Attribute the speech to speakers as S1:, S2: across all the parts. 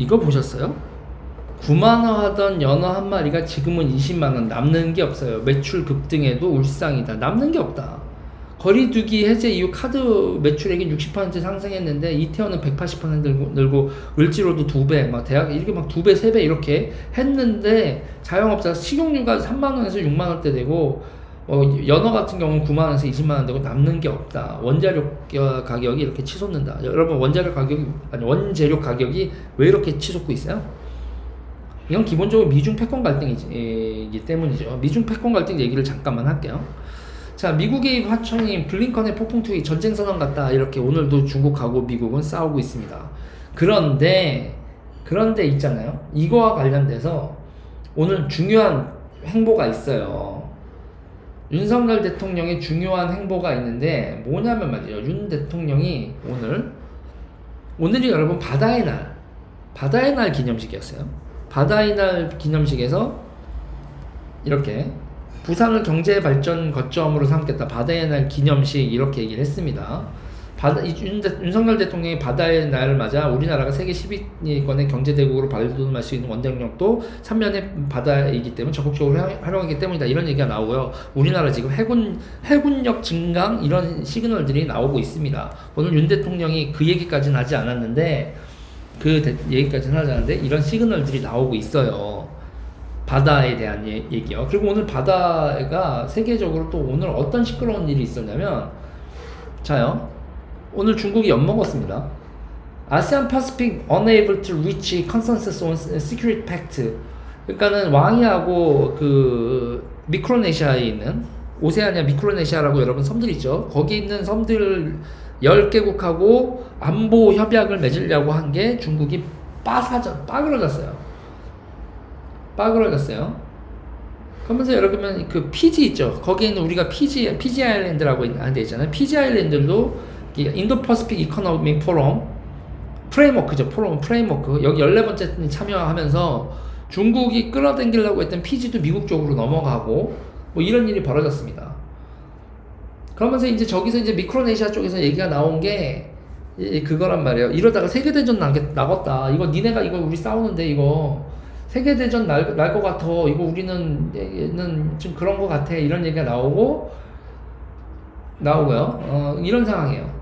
S1: 이거 보셨어요? 9만원 하던 연어 한 마리가 지금은 20만원, 남는 게 없어요. 매출 급등에도 울상이다. 남는 게 없다. 거리두기 해제 이후 카드 매출액이 60% 상승했는데 이태원은 180% 늘고 을지로도 2배, 막 대학 이렇게 막 2배, 3배 이렇게 했는데 자영업자 식용유가 3만원에서 6만원대 되고 연어 같은 경우는 9만원에서 20만원 되고 남는 게 없다. 원자료 가격이 이렇게 치솟는다. 여러분 원재료 가격이 왜 이렇게 치솟고 있어요? 이건 기본적으로 미중 패권 갈등이기 때문이죠. 미중 패권 갈등 얘기를 잠깐만 할게요. 자, 미국의 화청이 블링컨의 폭풍 투기 전쟁 선언 같다. 이렇게 오늘도 중국하고 미국은 싸우고 있습니다. 그런데 있잖아요. 이거와 관련돼서 오늘 중요한 행보가 있어요. 윤석열 대통령의 중요한 행보가 있는데 뭐냐면 말이죠. 윤 대통령이 오늘이 여러분 바다의 날 기념식이었어요. 바다의 날 기념식에서 이렇게 부산을 경제발전 거점으로 삼겠다. 바다의 날 기념식 이렇게 얘기를 했습니다. 윤석열 대통령이 바다의 날을 맞아 우리나라가 세계 10위권의 경제대국으로 발돋움할 수 있는 원동력도 3면의 바다이기 때문에 적극적으로 활용하기 때문이다. 이런 얘기가 나오고요. 우리나라 지금 해군력 증강 이런 시그널들이 나오고 있습니다. 오늘 윤 대통령이 그 얘기까지는 하지 않았는데 이런 시그널들이 나오고 있어요. 바다에 대한 얘기요. 그리고 오늘 바다가 세계적으로 또 오늘 어떤 시끄러운 일이 있었냐면 자요. 오늘 중국이 엿먹었습니다. ASEAN Pacific unable to reach consensus on security pact. 그러니까는 왕이하고 그 미크로네시아에 있는 오세아니아 미크로네시아라고 여러분 섬들 있죠. 거기 있는 섬들 10개국하고 안보 협약을 맺으려고 한 게 중국이 빠그러졌어요. 그러면서 여러분 그 피지 있죠. 거기에는 우리가 피지 아일랜드라고 하는 데 있잖아요. 피지 아일랜드도 인도 퍼시픽 이코노믹 포럼 프레임워크죠. 프레임워크 여기 14번째 참여하면서 중국이 끌어당기려고 했던 피지도 미국 쪽으로 넘어가고 뭐 이런 일이 벌어졌습니다. 그러면서 이제 저기서 이제 미크로네시아 쪽에서 얘기가 나온 게 그거란 말이에요. 이러다가 세계대전 나겠다. 이거 니네가 이거 우리 싸우는데 이거 세계대전 날 것 같아. 이거 우리는 좀 그런 것 같아. 이런 얘기가 나오고요. 이런 상황이에요.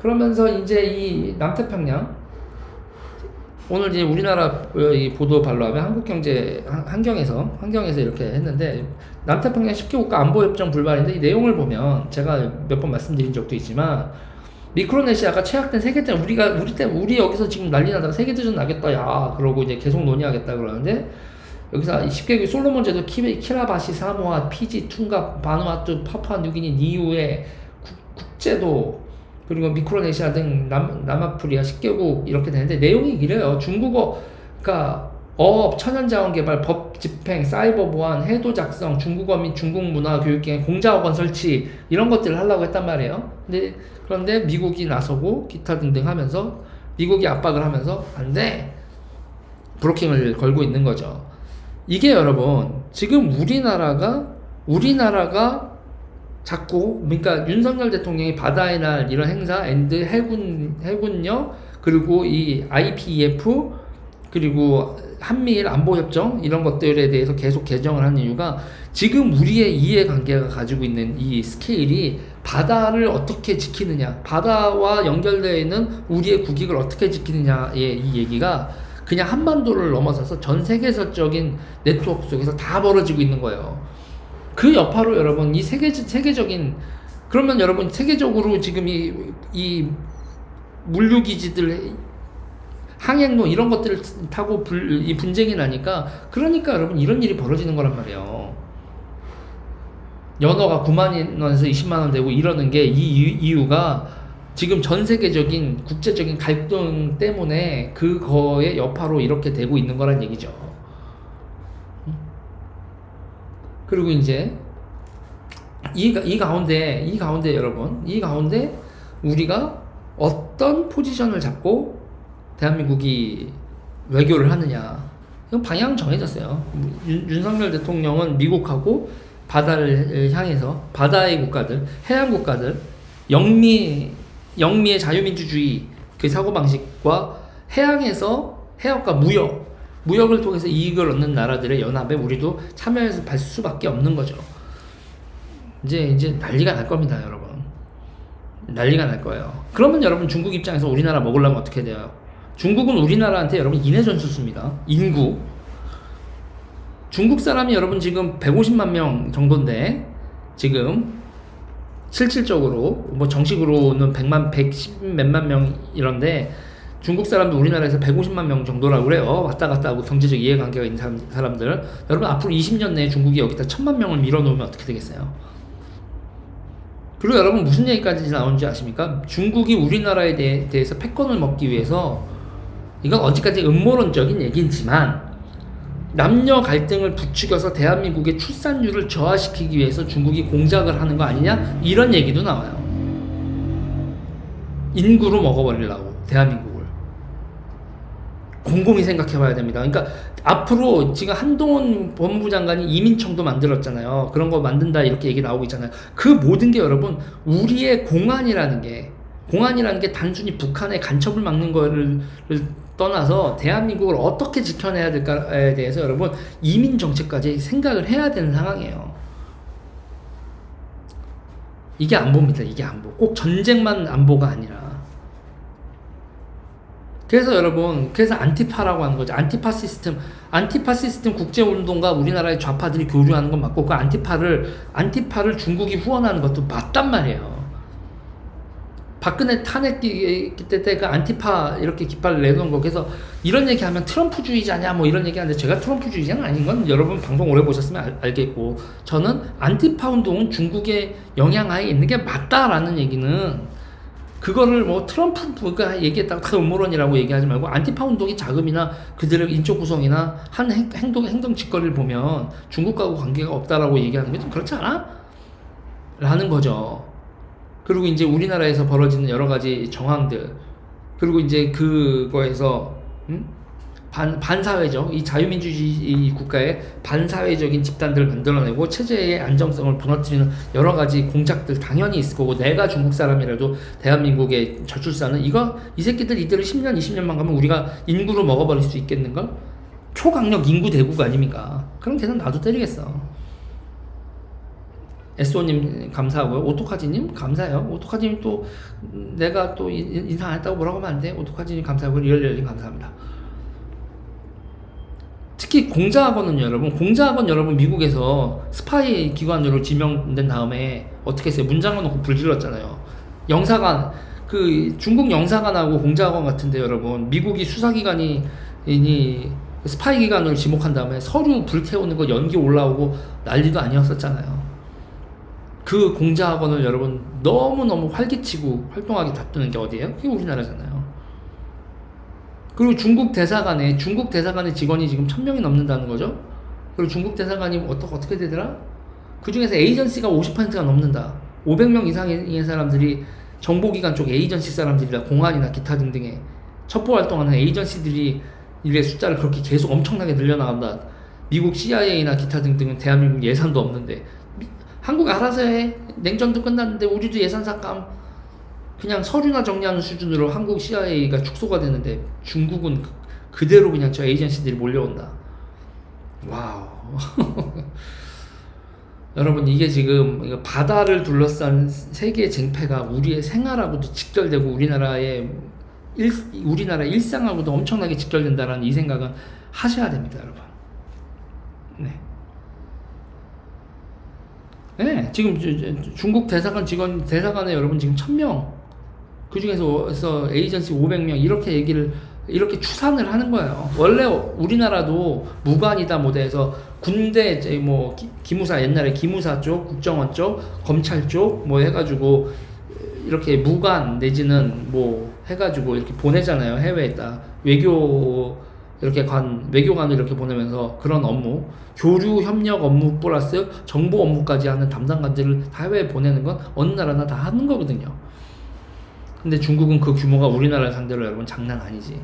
S1: 그러면서 이제 이 남태평양 오늘 이제 우리나라 보도 발로하면 한경에서 이렇게 했는데 남태평양 10개국가 안보협정 불발인데 이 내용을 보면 제가 몇 번 말씀드린 적도 있지만 미크로네시아가 최악된 세계대전 우리 여기서 지금 난리 나다가 세계대전 나겠다 야 그러고 이제 계속 논의하겠다 그러는데 여기서 10개국 솔로몬 제도 키라바시 사모아 피지 퉁가 바누아투 파푸아뉴기니 니우의 국제도 그리고 미크로네시아 등 남아프리아 10개국 이렇게 되는데 내용이 이래요. 중국어가 어업, 천연자원 개발, 법 집행, 사이버 보안, 해도 작성, 중국어 및 중국 문화 교육기관, 공자학원 설치 이런 것들을 하려고 했단 말이에요. 그런데 미국이 나서고 기타 등등 하면서 미국이 압박을 하면서 안 돼. 브로킹을 걸고 있는 거죠. 이게 여러분 지금 우리나라가 자꾸 그러니까 윤석열 대통령이 바다의 날 이런 행사 앤드 해군력 그리고 이 IPEF 그리고 한미일 안보협정 이런 것들에 대해서 계속 개정을 하는 이유가 지금 우리의 이해관계가 가지고 있는 이 스케일이 바다를 어떻게 지키느냐 바다와 연결되어 있는 우리의 국익을 어떻게 지키느냐의 이 얘기가 그냥 한반도를 넘어서서 전 세계적인 네트워크 속에서 다 벌어지고 있는 거예요. 그 여파로 여러분 이 세계적인 그러면 여러분 세계적으로 지금 이 물류기지들 항행로 이런 것들을 타고 이 분쟁이 나니까 그러니까 여러분 이런 일이 벌어지는 거란 말이에요. 연어가 9만 원에서 20만 원 되고 이러는 게 이 이유가 지금 전 세계적인 국제적인 갈등 때문에 그거의 여파로 이렇게 되고 있는 거란 얘기죠. 그리고 이제 이 가운데 여러분 이 가운데 우리가 어떤 포지션을 잡고 대한민국이 외교를 하느냐 이건 방향 정해졌어요. 윤석열 대통령은 미국하고 바다를 향해서 바다의 국가들 해양 국가들 영미의 자유민주주의 그 사고방식과 해역과 무역을 통해서 이익을 얻는 나라들의 연합에 우리도 참여해서 갈 수밖에 없는 거죠. 이제 난리가 날 겁니다, 여러분. 난리가 날 거예요. 그러면 여러분 중국 입장에서 우리나라 먹으려면 어떻게 돼요? 중국은 우리나라한테 여러분 인해전수수입니다. 인구. 중국 사람이 여러분 지금 150만 명 정도인데 지금 실질적으로 뭐 정식으로는 110 몇만 명 이런데 중국 사람도 우리나라에서 150만 명 정도라고 그래요. 왔다 갔다 하고 경제적 이해관계가 있는 사람들. 여러분 앞으로 20년 내에 중국이 여기다 1000만 명을 밀어놓으면 어떻게 되겠어요? 그리고 여러분 무슨 얘기까지 나오는지 아십니까? 중국이 우리나라에 대해서 패권을 먹기 위해서, 이건 어디까지 음모론적인 얘기지만 남녀 갈등을 부추겨서 대한민국의 출산율을 저하시키기 위해서 중국이 공작을 하는 거 아니냐? 이런 얘기도 나와요. 인구로 먹어버리려고 대한민국을. 곰곰이 생각해 봐야 됩니다. 그러니까 앞으로 지금 한동훈 법무부 장관이 이민청도 만들었잖아요. 그런 거 만든다 이렇게 얘기 나오고 있잖아요. 그 모든 게 여러분 우리의 공안이라는 게 단순히 북한의 간첩을 막는 거를 떠나서 대한민국을 어떻게 지켜내야 될까에 대해서 여러분 이민 정책까지 생각을 해야 되는 상황이에요. 이게 안보입니다. 이게 안보. 꼭 전쟁만 안보가 아니라. 그래서 여러분, 그래서 안티파라고 하는 거죠. 안티파 시스템 국제운동가 우리나라의 좌파들이 교류하는 건 맞고, 그 안티파를 중국이 후원하는 것도 맞단 말이에요. 박근혜 탄핵 때 그 안티파 이렇게 깃발을 내놓은 거. 그래서 이런 얘기하면 트럼프주의자냐 뭐 이런 얘기하는데, 제가 트럼프주의자는 아닌 건 여러분 방송 오래 보셨으면 알겠고, 저는 안티파 운동은 중국의 영향하에 있는 게 맞다라는 얘기는, 그거를 뭐 트럼프가 얘기했다고 다 음모론이라고 얘기하지 말고, 안티파 운동이 자금이나 그들의 인적 구성이나 한 행동 짓거리를 보면 중국하고 관계가 없다라고 얘기하는 게 좀 그렇지 않아? 라는 거죠. 그리고 이제 우리나라에서 벌어지는 여러 가지 정황들, 그리고 이제 그거에서 반사회적, 이 자유민주주의 국가의 반사회적인 집단들을 만들어내고 체제의 안정성을 무너뜨리는 여러 가지 공작들 당연히 있을 거고, 내가 중국 사람이라도 대한민국의 저출산은 이 새끼들 이대로 10년 20년만 가면 우리가 인구로 먹어버릴 수 있겠는가? 초강력 인구 대국 아닙니까? 그럼 걔는 나도 때리겠어. SO님 감사하고요. 오토카지님 감사해요. 오토카지님 또 내가 또 인사 안 했다고 뭐라고 하면 안 돼. 오토카지님 감사하고 리얼리얼님 감사합니다. 특히 공자학원은 여러분 미국에서 스파이 기관으로 지명된 다음에 어떻게 했어요? 문 잠궈놓고 불질렀잖아요. 영사관, 그 중국 영사관하고 공자학원 같은데 여러분, 미국이 수사기관이 스파이 기관으로 지목한 다음에 서류 불태우는 거 연기 올라오고 난리도 아니었었잖아요. 그 공자학원을 여러분 너무너무 활기치고 활동하게 다투는 게 어디예요? 그게 우리나라잖아요. 그리고 중국 대사관에 직원이 지금 1000명이 넘는다는 거죠. 그리고 중국 대사관이 어떻게 되더라? 그 중에서 에이전시가 50%가 넘는다. 500명 이상의 사람들이 정보기관 쪽 에이전시 사람들이라, 공안이나 기타 등등의 첩보 활동하는 에이전시들이 일의 숫자를 그렇게 계속 엄청나게 늘려나간다. 미국 CIA나 기타 등등은 대한민국 예산도 없는데, 한국 알아서 해. 냉전도 끝났는데 우리도 예산 삭감. 그냥 서류나 정리하는 수준으로 한국 CIA가 축소가 되는데, 중국은 그대로 그냥 저 에이전시들이 몰려온다. 와우. 여러분, 이게 지금 바다를 둘러싼 세계 쟁패가 우리의 생활하고도 직결되고 우리나라의 일상하고도 엄청나게 직결된다라는 이 생각은 하셔야 됩니다, 여러분. 네, 지금 중국 대사관에 여러분 지금 1000명, 그 중에서 에이전시 500명 이렇게 추산을 하는 거예요. 원래 우리나라도 무관이다 뭐대해서 군대 뭐 기무사, 옛날에 기무사 쪽, 국정원 쪽, 검찰 쪽 뭐 해가지고 이렇게 무관 내지는 뭐 해가지고 이렇게 보내잖아요. 해외에다 외교관을 이렇게 보내면서 그런 업무, 교류 협력 업무 플러스 정보 업무까지 하는 담당관들을 다 해외에 보내는 건 어느 나라나 다 하는 거거든요. 근데 중국은 그 규모가 우리나라 상대로 여러분 장난 아니지.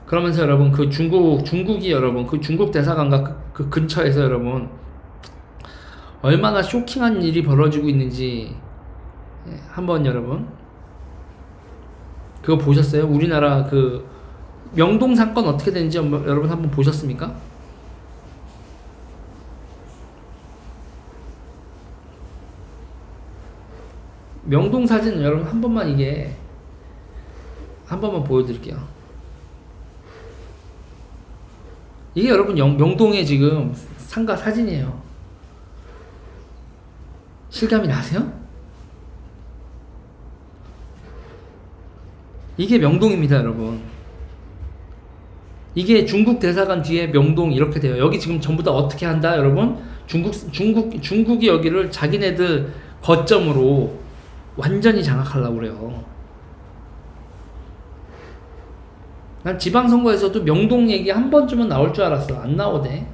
S1: 그러면서 여러분 그 중국이 여러분 그 중국 대사관과 그 근처에서 여러분 얼마나 쇼킹한 일이 벌어지고 있는지 한번 여러분 그거 보셨어요? 우리나라 그 명동 사건 어떻게 되는지 여러분 한번 보셨습니까? 명동 사진 여러분 한 번만 보여드릴게요. 이게 여러분 명동의 지금 상가 사진이에요. 실감이 나세요? 이게 명동입니다, 여러분. 이게 중국 대사관 뒤에 명동 이렇게 돼요. 여기 지금 전부 다 어떻게 한다, 여러분? 중국이 여기를 자기네들 거점으로 완전히 장악하려고 그래요. 난 지방선거에서도 명동 얘기 한 번쯤은 나올 줄 알았어. 안 나오대.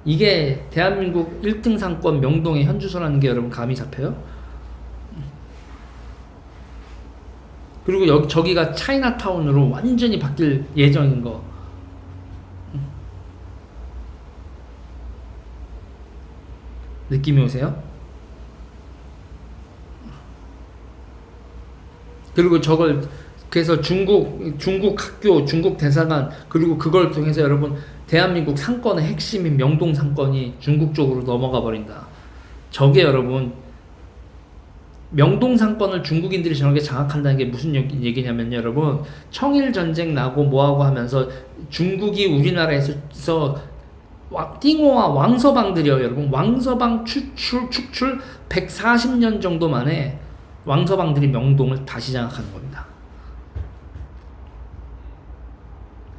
S1: 이게 대한민국 1등 상권 명동의 현주소라는 게 여러분 감이 잡혀요? 그리고 저기가 차이나타운으로 완전히 바뀔 예정인 거. 느낌이 오세요? 그리고 그래서 중국 학교, 중국 대사관, 그리고 그걸 통해서 여러분 대한민국 상권의 핵심인 명동 상권이 중국 쪽으로 넘어가 버린다. 저게 여러분 명동 상권을 중국인들이 저렇게 장악한다는 게 무슨 얘기냐면요, 여러분. 청일 전쟁 나고 뭐하고 하면서 중국이 우리나라에서 띵호와 왕서방들이요, 여러분. 왕서방 축출 140년 정도 만에 왕서방들이 명동을 다시 장악하는 겁니다.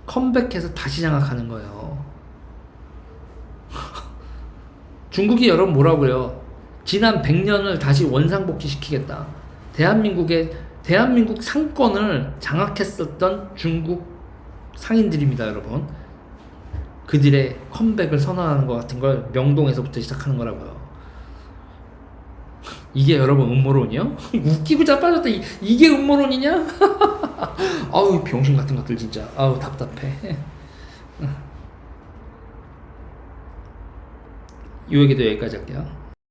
S1: 컴백해서 다시 장악하는 거예요. 중국이 여러분 뭐라고요? 지난 100년을 다시 원상복귀 시키겠다. 대한민국 상권을 장악했었던 중국 상인들입니다, 여러분. 그들의 컴백을 선언하는 것 같은 걸 명동에서부터 시작하는 거라고요. 이게 여러분 음모론이요? 웃기고 자빠졌다. 이게 음모론이냐? 아우 병신 같은 것들 진짜. 아우 답답해. 이 얘기도 여기까지 할게요.